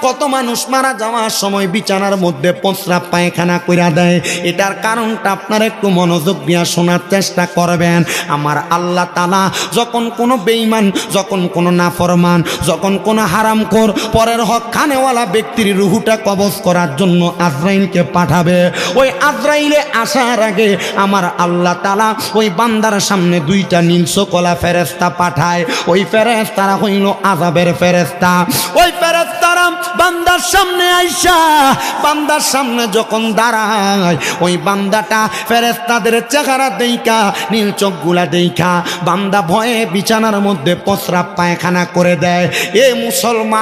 কত মানুষ মারা যাওয়ার সময় বিছানার মধ্যে প্রস্রাব পায়খানা কইরা দেয়। এটার কারণটা আপনারা একটু মনোযোগ দিয়ে শোনার চেষ্টা করবেন। আমার আল্লাহ তাআলা যখন কোনো বেঈমান, যখন কোনো নাফরমান, যখন কোনো হারামখোর পরের হক খানেওয়ালা ব্যক্তির রুহুটা কবজ করার জন্য আজরাইলকে পাঠাবে, ওই আজরাইলে আসার আগে আমার আল্লাহ তাআলা ওই বান্দার সামনে দুইটা নীলচকলা ফেরেশতা পাঠায়। ওই ফেরেশতারা হইল আযাবের ফেরেশতা। ওই ফেরেশতারা বান্দার সামনে আইসা বান্দার সামনে যখন দাঁড়ায়, ওই বান্দাটা ফেরেশতাদের চেহারা দেইখা, নীল চোখগুলা দেইখা বান্দা ভয়ে বিছানার মধ্যে প্রস্রাব পায়খানা করে দেয়। এ মুসলমান,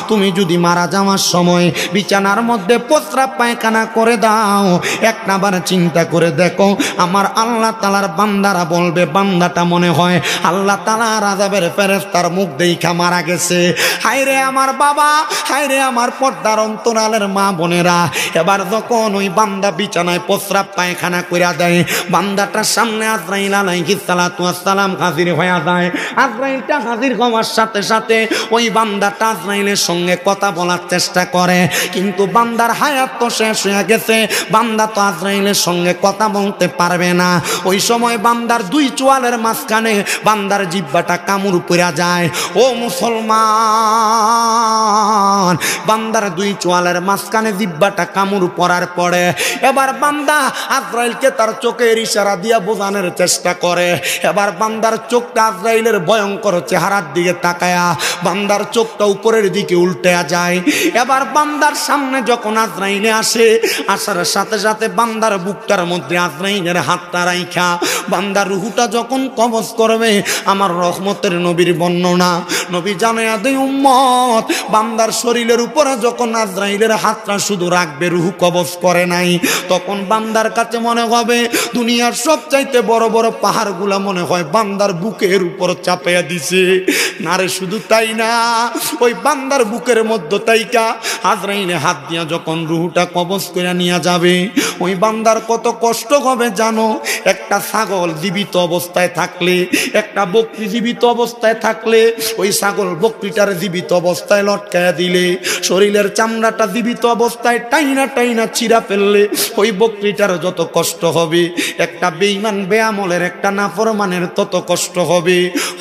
তুমি যদি মারা যাওয়ার সময় বিছানার মধ্যে প্রস্রাব পায়খানা করে দাও, একটাবার চিন্তা করে দেখো, আমার আল্লাহ তাআলার বান্দারা বলবে বান্দাটা মনে হয় আল্লাহ তাআলার আযাবের ফেরেশতার মুখ দেইখা মারা গেছে। হায়রে আমার বাবা, হায়রে আমার পর্দার অন্তরালের মা বোনেরা, এবার যখন ওই বান্দা বিছানায় প্রস্রাব পায়খানা কইরা দেয়, বান্দাটার সামনে আজরাইল আলাইহিস সালাতু ওয়াস সালাম হাজির হয়ে যায়। আজরাইলটা হাজির হওয়ার সাথে সাথে ওই বান্দাটা আজরাইলের সঙ্গে কথা বলার চেষ্টা করে, কিন্তু বান্দার হায়াত তো শেষ হয়ে গেছে, বান্দা তো আজরাইলের সঙ্গে কথা বলতে পারবে না। ওই সময় বান্দার দুই চোয়ালের মাঝখানে বান্দার জিহ্বাটা কামড় পড়া যায়। ও মুসলমান, বান্দার দুই চোয়ালের মাঝখানে জিহ্বাটা কামড় পড়ার পরে এবার বান্দা আজরাইলকে তার চোখের ইশারা দিয়া বোঝানোর চেষ্টা করে। এবার বান্দার চোখটা আজরাইলের ভয়ঙ্কর চেহারার দিকে তাকায়া বান্দার চোখটা উপরের দিকে উল্টে যায়। এবার বান্দার সামনে যখন আজরাইলে আসে, আসার সাথে সাথে বান্দার বুকটার মধ্যে আজরাইলের হাতটা রাইখা বান্দার রুহুটা যখন কবজ করবে, আমার রহমতের নবীর বর্ণনা, নবী জানায়া দেয় উম্মত, বান্দার শরীরের উপরে যখন আজরাইলের হাতটা শুধু রাখবে, রুহু কবজ করে নাই, তখন বান্দার কাছে মনে হবে দুনিয়ার সবচাইতে বড় বড় পাহাড়গুলা মনে হয় বান্দার বুকের উপর চাপাইয়া দিছে। না রে, শুধু তাই না, ওই বান্দার বুকের মধ্যে তাইকা আজরাইলে হাত দিয়া যখন রুহুটা কবজ করে নিয়ে যাবে, ওই বান্দার কত কষ্ট হবে জানো? একটা ছাগল জীবিত অবস্থায় থাকলে, একটা বকরি জীবিত অবস্থায় থাকলে, ওই ছাগল বকরিটার জীবিত অবস্থায় লটকায়া দিলে, শরীরের চামড়াটা জীবিত অবস্থায় টাইনা টাইনা চিরা ফেললে ওই বকরিটার যত কষ্ট হবে, একটা বেঈমান বেআমলের একটা নাফরমানের তত কষ্ট হবে।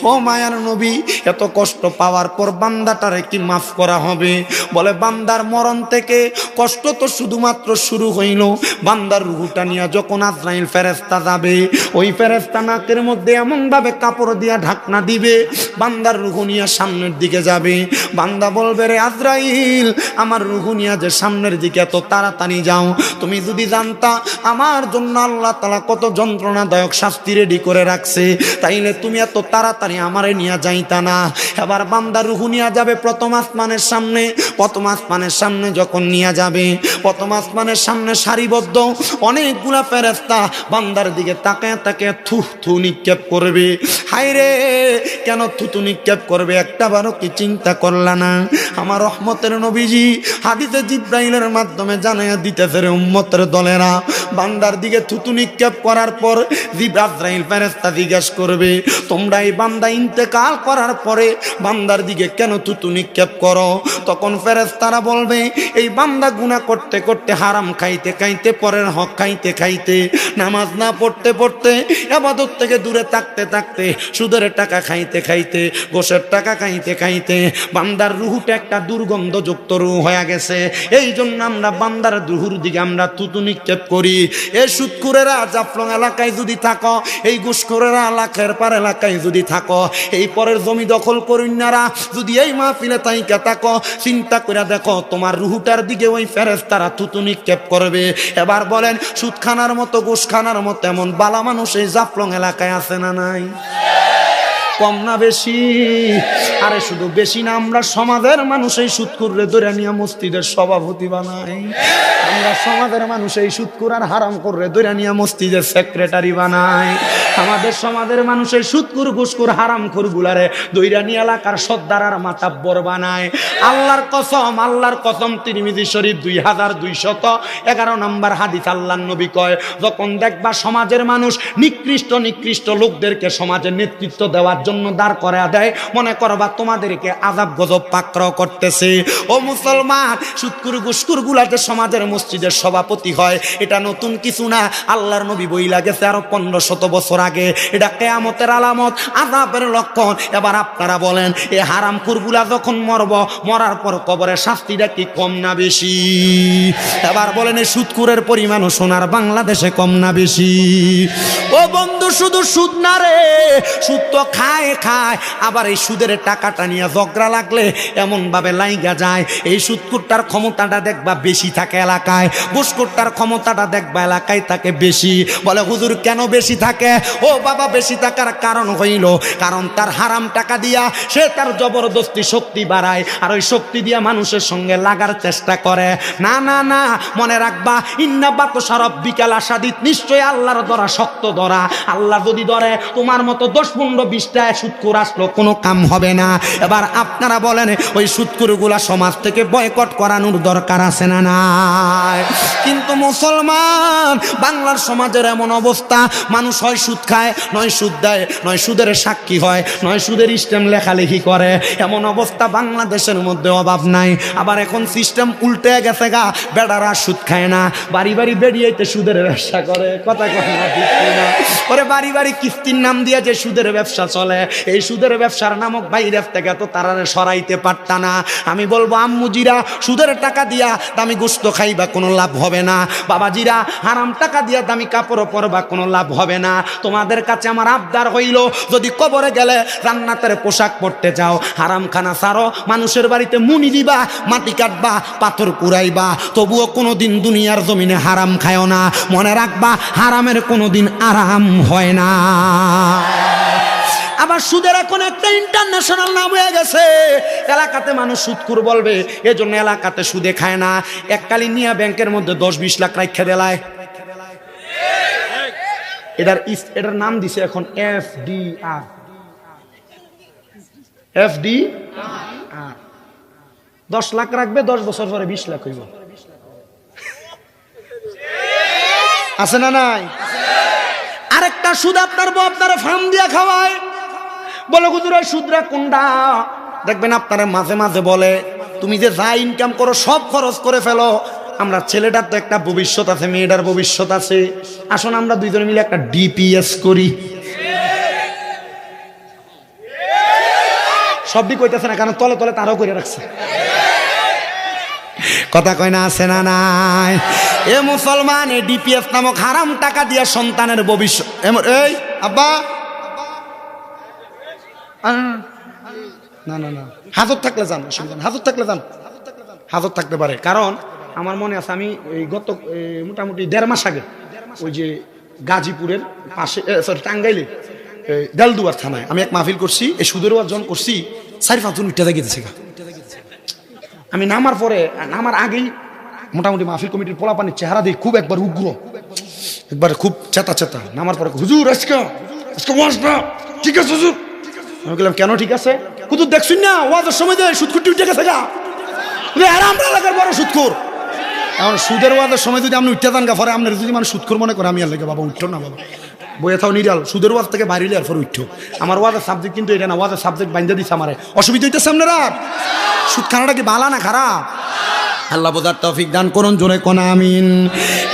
ও মায়ার নবী, এত কষ্ট পাওয়ার পর বান্দাটারে কি মাফ করা হবে? বলে বান্দার মরণ থেকে কষ্ট তো শুধুমাত্র শুরু হইল, বান্দার রুহুটা নিয়ে যখন আজরাইল ফেরেশতা যাবে, ওই ফেরেশতা নাকের মধ্যে এমন ভাবে কাপড় দিয়া ঢাকনা দিবে, বান্দার রুহু নিয়ে সামনের দিকে যাবে। বান্দা বলবে, রে আজরাইল, আমার রুহু নিয়ে যে সামনের দিকে এত তাড়াতাড়ি যাও, তুমি যদি জানতা আমার জন্য আল্লাহ তাআলা কত যন্ত্রণাদায়ক শাস্তি রেডি করে রাখছে, তাইলে তুমি এত তাড়াতাড়ি আমারে নিয়ে যাইতা না। এবার বান্দা রুহু নিয়ে যাবে প্রথম আসমানের সামনে। প্রথম আসমানের সামনে যখন নিয়ে যাবে, প্রথম আসমানের সামনে সারিবদ্ধ অনেকগুলা ফেরেশতা বান্দার দিকে তাকায় তাকায় থু থু নিক্ষেপ করবে। হায় রে, কেন থুতু নিক্ষেপ করবে? একটাবারও কি চিন্তা করলা না? আমার রহমতের নবীজি হাদিসে জিব্রাইলের মাধ্যমে জানাইয়া দিতেছে, রে উম্মতের দলেরা, বান্দার দিকে থুতু নিক্ষেপ করার পর জিব্রাইল ফেরেশতা জিজ্ঞাসা করবে, তোমরা এই বান্দা ইন্তেকাল করার পরে বান্দার দিকে কেন থুতু নিক্ষেপ করো? তখন ফেরেশতারা বলবে, এই বান্দা গুনাহ করতে করতে, হারাম খাইতে খাইতে, পরের হক খাইতে খাইতে, নামাজ না পড়তে পড়তে, ইবাদত থেকে দূরে থাকতে থাকতে, সুদের টাকা খাইতে খাইতে, গোশের টাকা খাইতে খাইতে বান্দার রুহুটা একটা দুর্গন্ধযুক্ত রুহ হয়ে গেছে। এই জন্য আমরা বান্দার রুহুর দিকে আমরা থুতু নিক্ষেপ করি। এই সুদখোরেরা জাফলং এলাকায় যদি থাকো, এই ঘুষখোরেরা লাখের পার এলাকায় যদি থাকো, এই পরের জমি দখল করিনারা যদি এই মাহফিলে তাইকা থাকো, চিন্তা করে দেখো তোমার রুহুটার দিকে ওই ফেরেশতারা থুতু নিক্ষেপ করবে। এবার বলেন, সুদখানার মতো ঘুষখানার মতো এমন বালা মানুষ এই জাফলং এলাকায় আছে না নাই? কম না বেশি? আরে শুধু বেশি না, আমরা সমাজের মানুষ এই সুদখোররে ধরে নিয়ে মসজিদের সভাপতি বানাই, আমরা সমাজের মানুষ এই সুদখোর আর হারামখোররে ধরে নিয়ে মসজিদের সেক্রেটারি বানাই। আমাদের সমাজের মানুষের সুদকুর ঘুষকুর হারামখোর গুলারে দৈরানি এলাকার সর্দার আর মাতাব্বর বানায়। আল্লাহর কসম তিরমিজি শরীফ 2211 নম্বর হাদিস আল্লাহর নবী কয়, যখন দেখবা সমাজের মানুষ নিকৃষ্ট লোকদেরকে সমাজের নেতৃত্ব দেওয়ার জন্য দাঁড় করায়া দেয়, মনে করবা তোমাদেরকে আযাব গজব পাকড়াও করতেছে। ও মুসলমান, সুদকুর ঘুষকুর গুলাতে সমাজের মসজিদের সভাপতি হয়, এটা নতুন কিছু না। আল্লাহর নবী বইলা গেছে আরো 1500 বছর আগে, এটা কিয়ামতের আলামত, আযাবের লক্ষণ। এবার আপনারা বলেন, এই হারামখোর গুলা যখন মরার পর কবরের শাস্তিটা কি কম না বেশি? এবার বলেন, এই সুদকুরের পরিমাণও সোনার বাংলাদেশে কম না বেশি? ও বন্ধু, শুধু সুদ না রে, সুদ তো খায় আবার এই সুদের টাকাটা নিয়ে ঝগড়া লাগলে এমন ভাবে লাইগা যায়। এই সুদকুরটার ক্ষমতাটা দেখবা বেশি থাকে এলাকায়, ঘুষখোরটার ক্ষমতাটা দেখবা এলাকায় থাকে বেশি। বলে হুজুর কেন বেশি থাকে? ও বাবা, বেশি থাকার কারণ হইল, কারণ তার হারাম টাকা দিয়া সে তার জবরদস্তি শক্তি বাড়ায়, আর ওই শক্তি দিয়া মানুষের সঙ্গে লাগার চেষ্টা করে। না, মনে রাখবা, ইন্না বাতশা রাব্বিকা লাশাদীদ, নিশ্চয় আল্লাহর ধরা শক্ত ধরা। আল্লাহ যদি ধরে, তোমার মতো 10-15-20টা সুদকুর আসলো কোনো কাম হবে না। এবার আপনারা বলেন, ওই সুদকুরগুলা সমাজ থেকে বয়কট করানোর দরকার আছে না নাই? কিন্তু মুসলমান, বাংলার সমাজের এমন অবস্থা, মানুষ হয় সুদ খায়, নয় সুদ দেয়, নয় সুদের সাক্ষী হয়, নয় সুদের স্টেম লেখালেখি করে। এমন অবস্থা বাংলাদেশের মধ্যে অভাব নাই। আবার এখন সিস্টেম উল্টে গেছে গা, বেড়ারা সুদ খায় না, বাড়ি বেরিয়েতে সুদের ব্যবসা করে। কথা কথা না, ওরে বাড়ি কিস্তির নাম দিয়ে যে সুদের ব্যবসা চলে, এই সুদের ব্যবসার নামক বাইরের থেকে তো তারা সরাইতে পারত না। আমি বলবো, আম্মুজিরা সুদের টাকা দিয়া দামি গোস্ত খাইবা, কোনো লাভ হবে না। বাবাজিরা হারাম টাকা দিয়া দামি কাপড় পরবা, কোনো লাভ হবে না। তোমাদের কাছে আমার আবদার হইল, যদি কবরে গেলে জান্নাতের পোশাক পরতে যাও, হারাম খানা ছাড়ো, মানুষের বাড়িতে মুনি দিবা, মাটি কাটবা, পাথর কুড়াইবা, তবুও কোনোদিন দুনিয়ার জমিনে হারাম খায়ও না। মনে রাখবা, হারামের কোনোদিন আরাম হয় না। আবার সুদের এখন একটা ইন্টারন্যাশনাল নাম হয়ে গেছে, এলাকাতে মানুষ সুদকুর বলবে, এজন্য এলাকাতে সুদে খায় না। এককালীন নিয়ে ব্যাংকের মধ্যে 10-20 লাখ রাখা দেলায়। এটার নাম দিছে এখন FDR। 10 লাখ রাখবে, 10 বছর পরে 20 লাখ হইব। আছে না নাই? আরেকটা সুদ আপনার বউ আপনারা ফার্ম দিয়া খাওয়ায়, বলে হুজুর ওই সুদরা কোনটা? দেখবেন আপনারা মাঝে মাঝে বলে, তুমি যে যা ইনকাম করো সব খরচ করে ফেলো, আমরা ছেলেটার তো একটা ভবিষ্যৎ আছে, মেয়েটার ভবিষ্যৎ আছে, আসুন আমরা দুইজনে মিলে একটা DPS করি। সবই কইতেছে না, কারণ তলে তলে তারাও করে রাখছে। কথা কয় না, আছে না নাই? এ মুসলমান, এই DPS নামক হারাম টাকা দিয়া সন্তানের ভবিষ্যৎ। এই আব্বা, না, হাজত থাকলে যান, অসুবিধা না, হাজত থাকতে পারে। কারণ আমার মনে আছে, আমি গত মোটামুটি 1.5 মাস আগে ওই যে গাজীপুরের পাশে, টাঙ্গাইলে দেলদুয়ার থানায় আমি এক মাহফিল করছি, এই সুদের অর্জন করছি, 4-5 জন উঠে গেছে। আমি নামার আগেই মোটামুটি মাহফিল কমিটির পোলাপানির চেহারা দিয়ে খুব একবার উগ্র, একবার খুব চেতা। নামার পরে, হুজুর আজকে ঠিক আছে হুজুর। আমি বললাম, কেন ঠিক আছে? হুজুর দেখছুন না, ওয়াজের সময় দেয় সুদকুর উঠে গেছে গা, আমরা লাগার বড় সুদকুর। এখন সুদের ওয়াজের সময় যদি আপনি উঠতে যান গা, পরে আপনার যদি মানে সুদকুর মনে করে, আমি আর লাগে বাবা উঠতো না, বাবা বইয়ে থাও নিরাল, সুদের ওয়াজ থেকে বাইরে আর পরে উঠতো। আমার ওয়াজের সাবজেক্ট কিন্তু এটা না, ওয়াজের সাবজেক্ট বাইন্দা দিচ্ছে আমার। অসুবিধা হইতেছে আপনারা? সুদ খানাটা কি ভালো না খারাপ? আল্লাহ বোঝার তৌফিক দান করুন, জোরে কোন আমিন।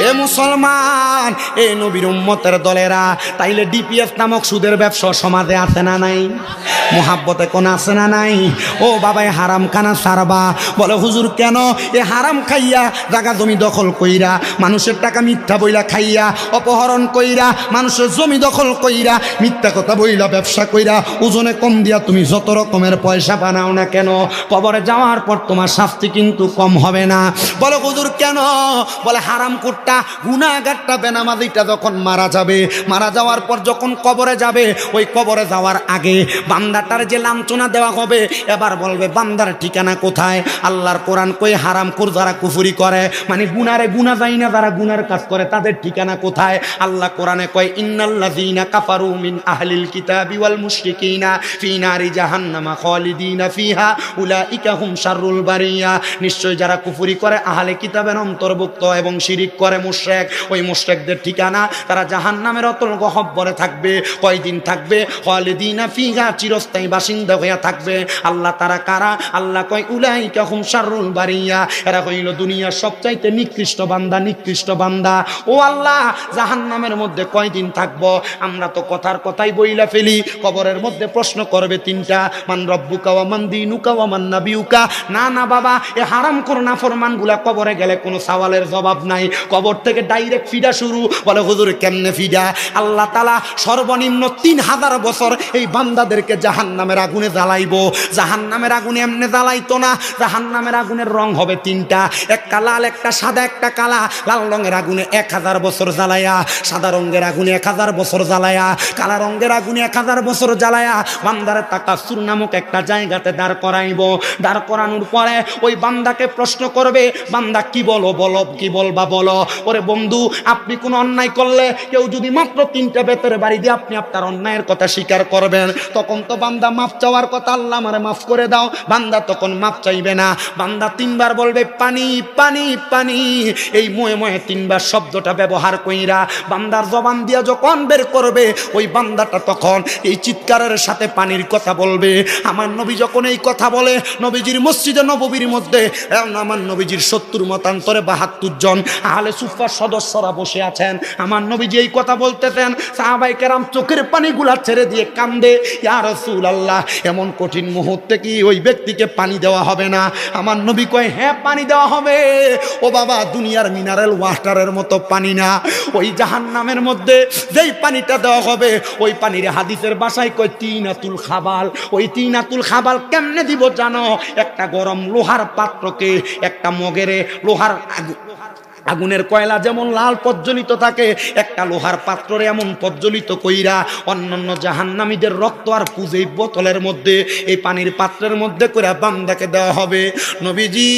এ মুসলমান, এ নবীর উম্মতের দলেরা, তাইলে DPS নামক সুদের ব্যবসা সমাজে আছে না নাই? মোহাব্বতে কোন আছে না নাই? ও বাবাই হারাম খানা সারবা। বলে হুজুর কেন? এ হারাম খাইয়া জায়গা জমি দখল কইরা, মানুষের টাকা মিথ্যা বইলা খাইয়া, অপহরণ কইরা, মানুষের জমি দখল কইরা, মিথ্যা কথা বইলা ব্যবসা কইরা, ওজনে কম দিয়া তুমি যত রকমের পয়সা বানাও না কেন, কবরে যাওয়ার পর তোমার শাস্তি কিন্তু কম হবে না। বলে হুজুর কেন? বলে হারাম কুট্টা পাকা গুনাহগারটা বেনামাজিটা যখন মারা যাবে, মারা যাওয়ার পর যখন কবরে যাবে, ওই কবরে যাওয়ার আগে বান্দাটার যে লাঞ্ছনা দেওয়া হবে, এবার বলবে বান্দার ঠিকানা কোথায়? আল্লাহর কোরআন কই হারামখোর যারা কুফরি করে, মানে গুনারে গুনাহ যায় না, যারা গুনার কাজ করে তাদের ঠিকানা কোথায়? আল্লাহ কোরআনে কয় ইন্নাল্লাযীনা কাফারু মিন আহলিল কিতাবি ওয়াল মুশরিকিনা ফি নারি জাহান্নামা খালিদিনা ফিহা উলাইকা হুম শাররুল বারিয়া। নিশ্চয় যারা কুফরি করে আহলে কিতাবের অন্তর্ভুক্ত এবং শিরিক করে মুশরিক, ওই মুশরিকদের ঠিকানা তারা জাহান্নামের অতল গহ্বরে থাকবে। কয়দিন থাকবে? খালিদিনা ফিহা, চিরস্থায়ী বাসিন্দা হয়ে থাকবে। আল্লাহ তারা কারা? আল্লাহ কয় উলাইকা হুম শাররুল বারিয়া, এরা হইল দুনিয়ার সবচাইতে নিকৃষ্ট বান্দা, নিকৃষ্ট বান্দা। ও আল্লাহ, জাহান্নামের মধ্যে কয়দিন থাকবো? আমরা তো কথার কথাই বইলা ফেলি। কবরের মধ্যে প্রশ্ন করবে তিনটা, মান রব্বুকা ওয়া মান দীনুকা ওয়া মান নাবিয়ুকা। না না বাবা, এ হারামখোর নাফরমানগুলা কবরে গেলে কোনো সওয়ালের জবাব নাই, কবর থেকে ডাইরেক্ট ফিডা শুরু। বলে হুজুর কেমনে ফিডা? আল্লাহ তাআলা সর্বনিম্ন 3000 বছর এই বান্দাদেরকে জাহান্নামের আগুনে জ্বালাইবো। জাহান্নামের আগুনে এমনি জ্বালাইতো না, জাহান্নামের আগুনের রং হবে তিনটা, একটা লাল, একটা সাদা, একটা কালা। লাল রঙের আগুনে 1000 বছর জ্বালায়া, সাদা রঙের আগুনে 1000 বছর জ্বালায়া, কালা রঙের আগুনে 1000 বছর জ্বালায়া বান্দারে তাকাসুর নামক একটা জায়গাতে দাঁড় করাইব। দাঁড় করানোর পরে ওই বান্দাকে প্রশ্ন করবে, বান্দা কি বলো, বলো কি বলবা বলো। ওরে বন্ধু, আপনি কোন অন্যায় করলে কেউ যদি মাত্র 3টা বেতের বাড়ি দিয়ে আপনি আপনার অন্যায়ের কথা স্বীকার করবেন, তখন তো বান্দা মাফ চাওয়ার কথা, আল্লাহ আমারে মাফ করে দাও। বান্দা তখন মাফ চাইবে না, বান্দা 3বার বলবে পানি পানি পানি। এই ময়ে ময়ে 3বার শব্দটা ব্যবহার কইরা বান্দার জবান দিয়া যখন বের করবে, ওই বান্দাটা তখন এই চিৎকারের সাথে পানির কথা বলবে। আমার নবী যখন এই কথা বলে, নবীজির মসজিদে নববীর মধ্যে আমার নবীজির 70 মতান্তরে 72 জন আহলে সুফার সদস্যরা বসে আছেন। আমার নবীজি এই কথা বলতেছেন, সাহাবায়ে কেরাম চোখের পানিগুলা ছেড়ে দিয়ে কান্দে, ইয়া রাসূলুল্লাহ, এমন কঠিন মুহূর্তে কি ওই ব্যক্তিকে পানি দেওয়া হবে না? আমার নবী কয় হ্যাঁ, পানি দেওয়া হবে। ও বাবা, দুনিয়ার মিনারেল ওয়াটারের মতো পানি না, ওই জাহান্নামের মধ্যে যেই পানিটা দেওয়া হবে, ওই পানির হাদিসের ভাষায় কয় তিনাতুল খাবাল। ওই তিনাতুল খাবাল কেমনে দিব জানো? একটা গরম লোহার পাত্রকে, একটা মগেরে লোহার আগুনের কয়লা যেমন লাল প্রজ্বলিত থাকে, একটা লোহার পাত্রে এমন প্রজ্বলিত কইরা অন্যান্য জাহান্নামীদের রক্ত আর পুজে বোতলের মধ্যে, এই পানির পাত্রের মধ্যে করে বান্দাকে দেওয়া হবে। নবীজি,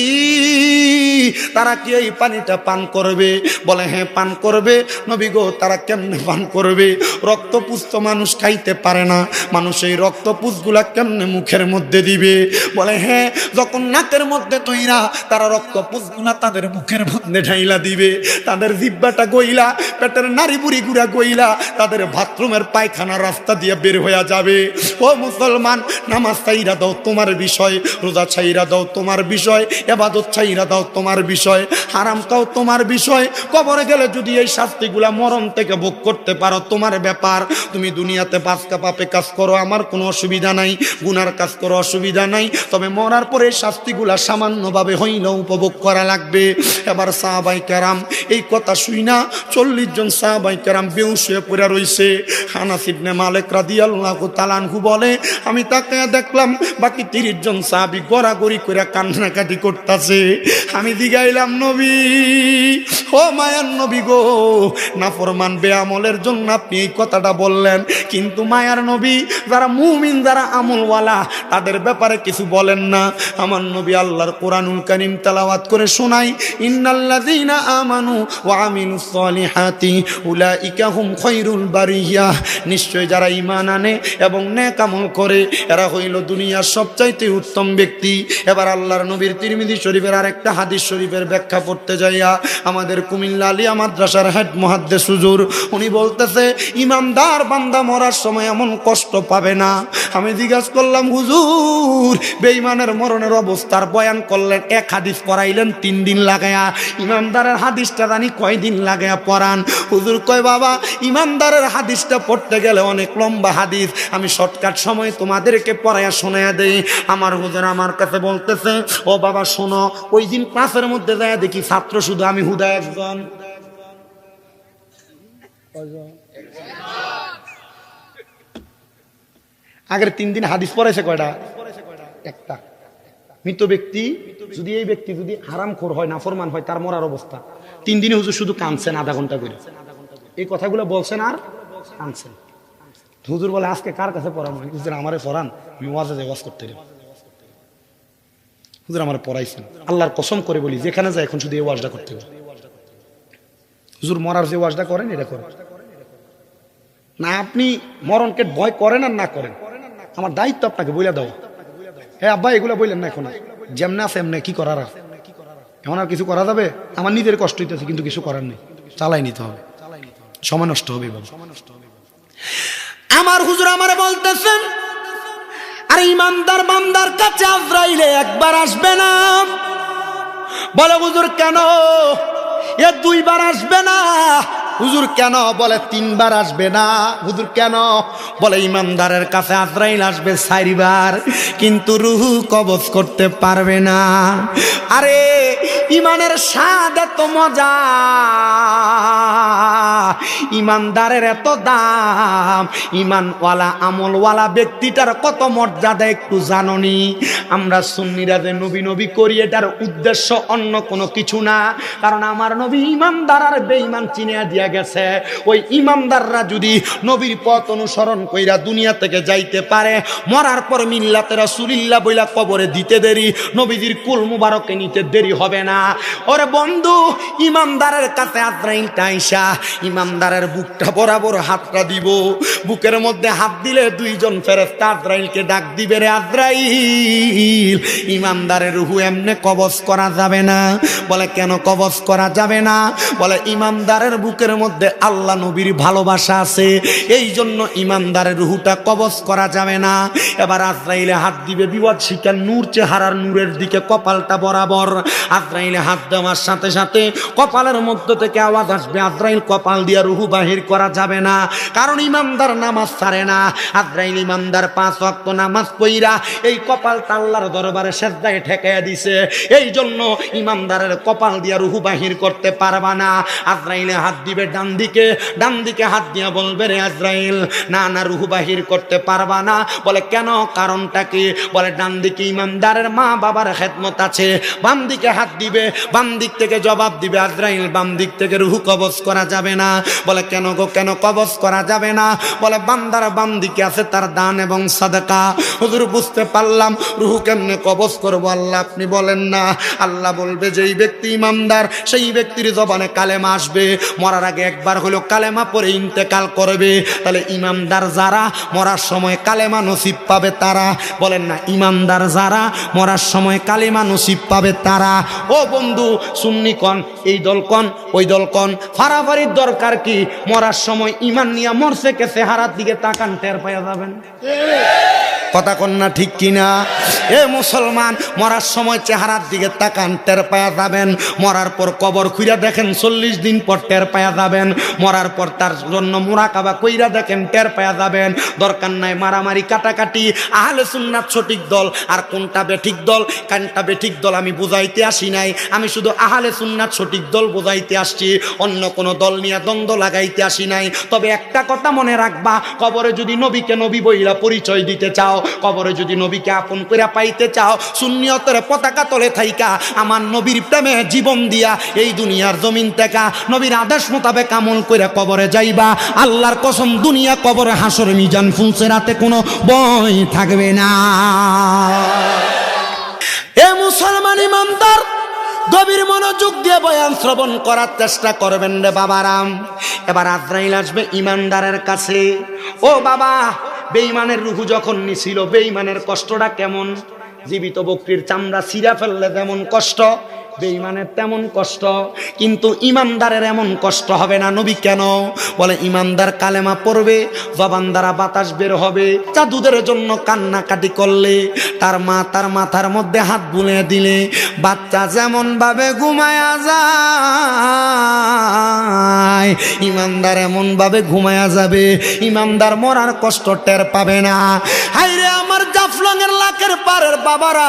তারা কি এই পানিটা পান করবে? বলে হ্যাঁ পান করবে। নবী গো, তারা কেমনে পান করবে? রক্তপুষ তো মানুষ খাইতে পারে না, মানুষ এই রক্তপুষগুলা কেমনে মুখের মধ্যে দিবে? বলে হ্যাঁ, যখন নাকের মধ্যে তৈরা তারা রক্তপুষগুলা তাদের মুখের মধ্যে ঢাইলা দিবে, তাদের জিহ্বাটা গইলা, পেটের নাড়ি বুড়ি গুড়া গইলা তাদের বাথরুমের পায়খানা রাস্তা দিয়ে বের হয়ে যাবে। ও মুসলমান, নামাজ ছাইরা দাও তোমার বিষয়, রোজা ছাইরা দাও তোমার বিষয়, ইবাদত ছাইরা দাও তোমার বিষয়, হারাম খাও তোমার বিষয়। কবরে গেলে যদি এই শাস্তিগুলা মরণ থেকে ভোগ করতে পারো তোমার ব্যাপার। তুমি দুনিয়াতে বাঁচকা পাপে কাজ করো, আমার কোনো অসুবিধা নাই, গুনার কাজ করো অসুবিধা নাই, তবে মরার পরে এই শাস্তিগুলা সামান্যভাবে হইলেও উপভোগ করা লাগবে। এবার সাহাবায়ে কেরাম এই কথা শুই না 40 জন সাহাবায়ে কেরাম বেহুশ হয়ে পড়ে রইছে। আনাস ইবনে মালিক রাদিয়াল্লাহু তাআলা আনহু বলে, আমি তাকে দেখলাম বাকি 30 জন সাহাবী গড়াগড়ি করে কান্নাকাটি করতেছে। আমি জিগাইলাম, নবী, ও মায়ার নবী গো, নাফরমান বেআমলের জন্য আপনি এই কথাটা বললেন, কিন্তু মায়ার নবী যারা মুমিন, যারা আমলওয়ালা, তাদের ব্যাপারে কিছু বলেন না। আমার নবী আল্লাহর কোরআনুল কারীম তেলাওয়াত করে শোনাই, ইন্নাল্লাযীনা আমানু ওয়া আমিলুস সালিহাতি উলাইকা হুম খায়রুল বারিয়া। নিশ্চয় যারা ঈমান আনে এবং নেক আমল করে, এরা হইল দুনিয়ার সবচাইতে উত্তম ব্যক্তি। এবার আল্লাহর নবীর তিরমিজি শরীফের আরেকটা হাদিস শরীফের ব্যাখ্যা পড়তে যাইয়া আমাদের কুমিল্লা আলিয়া মাদ্রাসার হেড মুহাদ্দিস হুজুর উনি বলতেছে, ইমানদার বান্দা মরার সময় এমন কষ্ট পাবে না। আমি জিজ্ঞাসা করলাম, হুজুর বেঈমানের মরণের অবস্থার বয়ান করলেন, এক হাদিস পড়াইলেন 3 দিন লাগায়া, ইমানদারের হাদিসটা জানি কয়দিন লাগায়া পড়ান? হুজুর কয়, বাবা ইমানদারের হাদিসটা পড়তে গেলে অনেক লম্বা হাদিস, আমি শর্টকাট সময় তোমাদেরকে পড়াইয়া শোনায়া দেই। আমার হুজুর আমার কাছে বলতেছে, ও বাবা শোনো, ওই দিন ক্লাসের মধ্যে যায় দেখি ছাত্র শুধু আমি হুদা একজন। আগের 3 দিন হাদিস পড়াইছে কয়টা? একটা। মৃত ব্যক্তি যদি এই ব্যক্তি যদি হারামখোর হয়, নাফরমান হয়, তার মরার অবস্থা 3 দিনে হুজুর শুধু কাঁদছেন আধা ঘন্টা করে, এই কথাগুলো বলছেন আর কাঁদছেন। হুজুর বলে আজকে কার কাছে পড়ানো? হুজুর আমারে পড়ান, আমি ওয়াজে ওয়াজ করতে রে। হুজুর আমারে পড়াইছেন, আল্লাহর কসম করে বলি যেখানে যায় এখন শুধু এই ওয়াজটা করতে হবে। হুজুর মরার যে ওয়াজটা করেন এটা করেন না, আপনি মরণকে ভয় করেন আর না করেন, আমার দায়িত্ব আপনাকে বলে দাও। হ্যাঁ আব্বা এগুলো বললেন না, এখন যেমন আছে এমনি কি করার, আর এখন আর কিছু করা যাবে? আমার নিজের কষ্ট হইতেছে কিন্তু কিছু করার নেই, চালাই নিতে হবে, সময় নষ্ট হবে। আমার হুজুর আমারে বলতেছেন, আর ইমানদার বান্দার কাছে আজরাইলে একবার আসবে না। বলে হুজুর কেন? এ 2 বার আসবে না। হুজুর কেন? বলে 3 বার আসবে না। হুজুর কেন? বলে ইমানদারের কাছে আজরাইল আসবে 4 বার, কিন্তু রুহু কবজ করতে পারবে না। আরে ইমানের স্বাদ এত মজা, ইমানদারের এত দাম, ইমানওয়ালা আমলওয়ালা ব্যক্তিটার কত মর্যাদা একটু জাননি? আমরা সুন্নিরা যে নবী নবী করি এটার উদ্দেশ্য অন্য কোনো কিছু না, কারণ আমার নবী ইমানদার আর বেঈমান চিনিয়া দিয়া গেছে। ওই ইমানদাররা যদি নবীর পথ অনুসরণ কইরা দুনিয়া থেকে যাইতে পারে, মরার পর মিল্লাতে রাসূলুল্লাহ বইলা কবরে দিতে দেরি, নবীজির কুল মুবারকে নিতে দেরি হবে না। ওরে বন্ধু, ইমানদারের কাছে আজরাইলটা আইসা ইমানদারের বুকটা বরাবর হাতটা দিব, বুকের মধ্যে হাত দিলে 2 জন ফেরেশতা আজরাইলকে ডাক দিবে, রে আজরাইল ইমানদারের রূহ এমনে কবজ করা যাবে না। বলে কেন কবজ করা যাবে না? বলে ইমানদারের বুকের মধ্যে আল্লাহ নবীর ভালোবাসা আছে, এই জন্য ইমানদারের রূহটা কবজ করা যাবে না। এবার আজরাইলে হাত দিবে, বিপদ শিকার নূর চেহারার নূরের দিকে কপালটা বরাবর। আজরাইলে হাত দেওয়ার সাথে সাথে কপালের মধ্য থেকে আওয়াজ আসবে, আজরাইল কপাল দিয়া রূহ বাহির করা যাবে না, কারণ ইমানদার নামাজ ছাড়ে না। আজরাইল ইমানদার 5 ওয়াক্ত নামাজ পড়া এই কপালটা আল্লাহর দরবারে সিজদায় ঠেকাইয়া দিছে, এই জন্য ইমানদারের কপাল দিয়া রূহ বাহির করতে পারবা না। আজরাইলে হাত দিবে ডান দিকে হাত দিয়া বলবে, রে আজরাইল না না রূহ বাহির করতে পারবা না। বলে কেন? কারণটা কি? বলে ডান দিকে ইমানদারের মা বাবার খেদমত আছে। বাম দিকে হাত দিবে, বাম দিক থেকে জবাব দিবে, আজরাইল বাম দিক থেকে রূহ কবজ করা যাবে না। বলে কেন গো, কেন কবজ করা যাবে না? বলে বান্দার বাম দিকে আছে তার দান এবং সাদাকা। হুজুর বুঝতে পারলাম, রূহ কেমনে কবজ করবো আল্লাহ আপনি বলেন না। আল্লাহ বলবে যেই ব্যক্তি ইমানদার সেই ব্যক্তির জবানে কালেমা আসবে, মরার আগে একবার হলো কালেমা পড়ে ইন্তেকাল করবে। তাহলে ইমানদার যারা মরার সময় কালেমা নসিব পাবে তারা, বলেন না ইমানদার যারা মরার সময় কালেমা নসিব পাবে তারা। ও বন্ধু, সুন্নি কন, এই দল কন, ওই দল কন, ফারাফারির দরকার কি? মরার সময় ইমান নিয়ে মরছে কে চেহারার দিকে তাকান, টের পাইয়া যাবেন। কথা কন না ঠিক কিনা? এ মুসলমান, মরার সময় চেহারার দিকে তাকান, টের পায়া যাবেন। মরার পর কবর খুইরা দেখেন, 40 দিন পর টের পায়া যাবেন। মরার পর তার জন্য মুরাকাবা কইরা দেখেন, টের পায়া যাবেন। দরকার নাই মারামারি কাটাকাটি। আহলে সুন্নাত সঠিক দল আর কোনটা বেঠিক দল, কোনটা বেঠিক দল আমি বুঝাইতে আসি নাই, আমি শুধু আহলে সুন্নাত সঠিক দল বুঝাইতে আসছি, অন্য কোন দল নিয়ে দ্বন্দ্ব লাগাইতে আসি নাই। তবে একটা কথা মনে রাখবা, কবরে যদি নবীকে নবী বইলা পরিচয় দিতে চাও, কবরে যদি নবীকে আপন করে পাইতে চাও, সুন্নিয়তের পতাকা তলে থাইকা আমার নবীর প্রেমে জীবন দিয়া এই দুনিয়ার জমিন থেকে নবীর আদেশ মোতাবেক আমল করে কবরে যাইবা। আল্লাহর কসম, দুনিয়া কবরে হাসর মিজান ফুলছে, রাতে কোনো ভয় থাকবে না। এ মুসলমান ইমানদার, গভীর মনোযোগ দিয়ে বয়ান শ্রবণ করার চেষ্টা করবেন রে বাবারাম। এবার আজরাইল আসবে ইমানদারের কাছে। ও বাবা, বেঈমানের রূহ যখন নিছিল, বেঈমানের কষ্টটা কেমন? জীবিত বকরির চামড়া ছিঁড়া ফেললে যেমন কষ্ট, বেঈমানের তেমন কষ্ট, কিন্তু ইমানদারের এমন কষ্ট হবে না। নবী কেন? বলে ইমানদার কালেমা পড়বে, জবান দ্বারা বাতাস বের হবে, দুধের জন্য কান্নাকাটি করলে, তার মা তার মাথার মধ্যে হাত বুলিয়ে দিলে, বাচ্চা যেমন ভাবে ঘুমায়া যায়, ইমানদার এমন ভাবে ঘুমায়া যাবে, ইমানদার মরার কষ্ট টের পাবে না। হাইরে আমার জাফলং এর লাখের পারের বাবারা,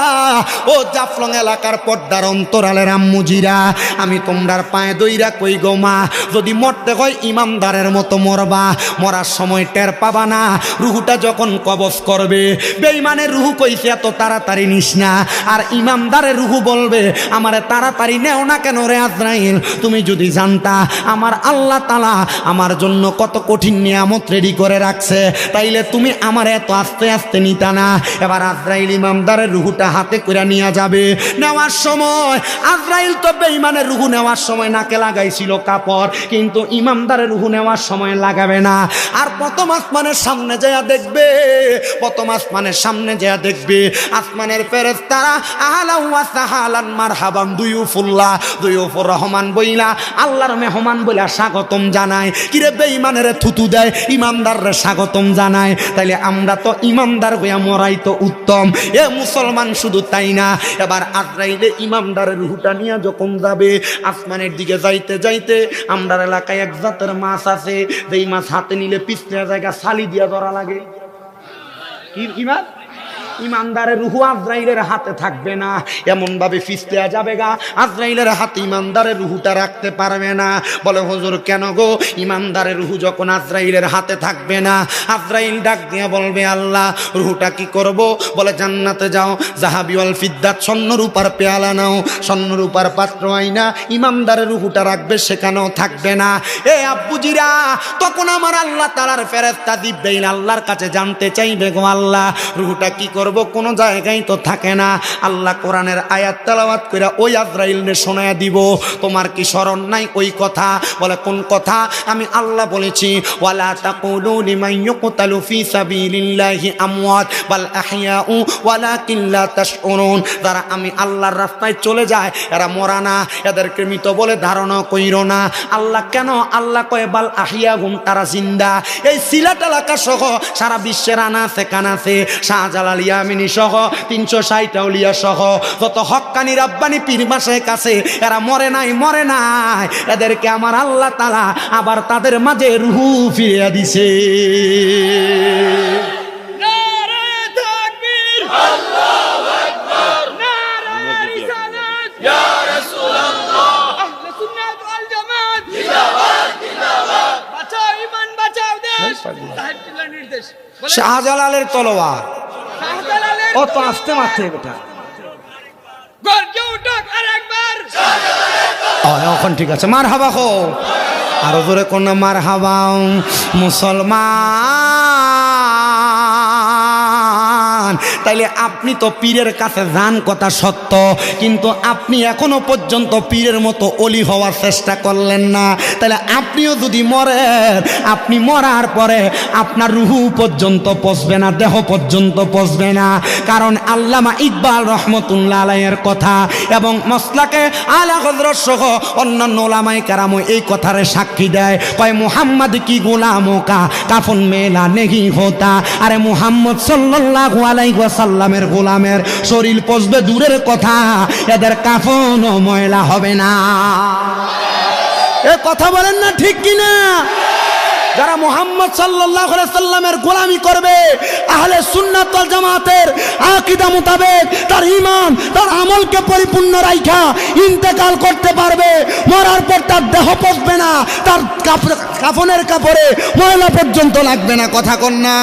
ও জাফলং এলাকার পর্দার অন্তরাল আলের আম্মুজিরা, আমি তোমরার পায়ে দইরা কই গো মা, যদি মরতে হয় ইমানদারের মতো মরবা, মরার সময় টের পাবা না। রুহুটা যখন কবজ করবে, বেঈমানের রুহু কইছে এত তাড়াতাড়ি নিস না, আর ইমানদারের রুহু বলবে আমারে তাড়াতাড়ি নেও না কেন রে আজরাইল, তুমি যদি জানতা আমার আল্লাহ তাআলা আমার জন্য কত কঠিন নিয়ামত রেডি করে রাখছে, তাইলে তুমি আমার এত আস্তে আস্তে নিতা না। এবার আজরাইল ইমানদারের রুহুটা হাতে করে নিয়ে যাবে। নেওয়ার সময় আজরাইল তো বেঈমানের রুহু নেওয়ার সময় নাকে লাগাইছিল কাপড়, কিন্তু ইমানদারের রুহু নেওয়ার সময় লাগাবে না। আর প্রথম আসমানের সামনে যায়া দেখবে, প্রথম আসমানের সামনে যায়া দেখবে আসমানের ফেরেশতারা আহলা ওয়া সাহালান মারহাবান দুয়ুফুল্লাহ, দুয়ুফুর রহমান বইলা আল্লাহর মেহমান বইলা স্বাগতম জানায়। কিরে বেঈমানের থুতু দেয়, ইমানদাররে স্বাগতম জানায়। তাইলে আমরা তো ইমানদার হইয়া মরাই তো উত্তম। এ মুসলমান শুধু তাই না, এবার আজরাইলে ইমানদারের রুহুটা নিয়ে যখন যাবে, আসমানের দিকে যাইতে যাইতে আমরার এলাকায় এক জাতের মাছ আছে, যেই মাছ হাতে নিলে পিছনে জায়গা ছালি দিয়া ধরা লাগে। কি মাছ? ইমানদারের রুহু আজরাইলের হাতে থাকবে না, এমন ভাবে ফিসতে যাবে গা, আজরাইলের হাতে ইমানদারের রুহুটা রাখতে পারবে না। বলে হুজুর কেন গো? ইমানদারের রুহু যখন আজরাইলের হাতে থাকবে না, আজরাইল ডাক দিয়ে বলবে আল্লাহ রুহুটা কি করব? বলে জান্নাতে যাও, যাহাবি ওয়াল ফিদ্দাত, স্বর্ণরূপার পেয়ালা নাও, স্বর্ণরূপার পাত্র আইনা ইমানদারের রুহুটা রাখবে, সেখানেও থাকবে না। এ আব্বুজিরা, তখন আমার আল্লাহ তাআলার ফেরেশতা জিবরাইল আল্লাহর কাছে জানতে চাইবে গো আল্লাহ রুহুটা কি করব? কোন জায়গায় তো থাকে না। আল্লাহ কোরআনের আয়াত তেলাওয়াত কইরা ওই আজরাইলকে শোনায়া দিব, তোমার কি স্মরণ নাই ওই কথা? বলে কোন কথা? আমি আল্লাহ বলেছি ওয়ালা তাকুলু লিমান ইউকতালু ফি সাবিলিল্লাহি আমওয়াত বাল আহইয়াউ ওয়ালাকিন লা তাশউরুন। যারা আমি আল্লাহর রাস্তায় চলে যায় এরা মরা না, এদেরকে মৃত বলে ধারণা কইরো না। আল্লাহ কেন? আল্লাহ কয় বাল আহইয়াহুম, তারা জিন্দা। এই সিলেট এলাকা সহ সারা বিশ্বের আনাচে কানাচে শাহজালাল ইয়ামিনী সহ 360 আউলিয়া সহ যত হক্কানি রাব্বানি পীর মাসের কাছে এরা মরে নাই, মরে নাই। এদেরকে আমার আল্লাহ তাআলা আবার তাদের মাঝে রূহ ফিরিয়ে দিছে। নারে তাকবীর, আল্লাহু আকবার, নারে রিসালাত, ইয়া রাসূলুল্লাহ, আহলে সুন্নাত ওয়াল জামাত, জিন্দাবাদ জিন্দাবাদ, বাঁচাও ঈমান, বাঁচাও দেশ। সাহেবুল্লাহ নির্দেশ, শাহজালালের তলোয়ার শাহজালালের ও তো আসতে মারতে বেটা গর্জে উঠুক আরেকবার এখন ঠিক আছে। মারহাবা হো, আরো জোরে কোন মারহাবা। মুসলমান, তাইলে আপনি তো পীরের কাছে যান কথা সত্য, কিন্তু আপনি এখনো পর্যন্ত পীরের মতো অলি হওয়ার চেষ্টা করলেন না। তাহলে আপনিও যদি মরেন, আপনি মরার পরে আপনার রুহু পর্যন্ত পৌঁছবে না, দেহ পর্যন্ত পৌঁছবে না। কারণ আল্লামা ইকবাল রহমতুল্লাহ আলাইহির কথা এবং মসলাকে আলা হযরত সহ অন্যান্য ওলামায়ে কেরাম এই কথারে সাক্ষী দেয়। কয় মুহাম্মদ কি গোলামো কা কাফন মেলা নেহি হোতা। আরে মুহাম্মদ সাল্লাল্লাহু আলাইহি ওয়াসাল্লামের গোলামের শরীর পচবে দূরের কথা, এদের কাফনও ময়লা হবে না। এ কথা বলেন না ঠিক কিনা? যারা মুহাম্মদ সাল্লাল্লাহু আলাইহি সাল্লামের গোলামি করবে, আহলে সুন্নাত ওয়াল জামাতের আকীদা মোতাবেক তার ঈমান, তার আমলকে পরিপূর্ণ রাইখা ইন্তেকাল করতে পারবে, মরার পর তার দেহ পচবে না, তার কাফনের কাপড়ে ময়লা পর্যন্ত লাগবে না। কথা কন না?